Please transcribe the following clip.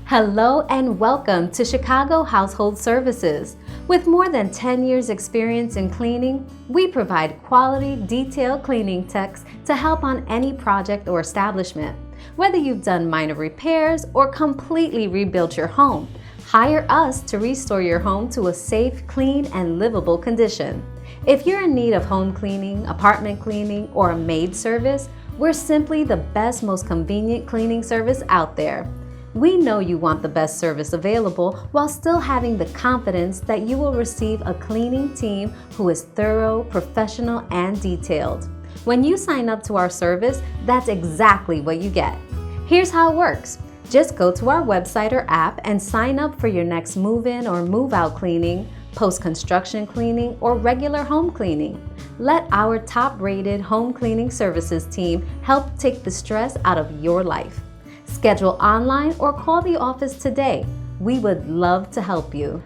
Hello and welcome to Chicago Household Services. With more than 10 years experience in cleaning, we provide quality, detailed cleaning techs to help on any project or establishment. Whether you've done minor repairs or completely rebuilt your home, hire us to restore your home to a safe, clean, and livable condition. If you're in need of home cleaning, apartment cleaning, or a maid service, we're simply the best, most convenient cleaning service out there. We know you want the best service available while still having the confidence that you will receive a cleaning team who is thorough, professional, and detailed. When you sign up to our service, that's exactly what you get. Here's how it works. Just go to our website or app and sign up for your next move-in or move-out cleaning, post-construction cleaning, or regular home cleaning. Let our top-rated home cleaning services team help take the stress out of your life. Schedule online or call the office today. We would love to help you.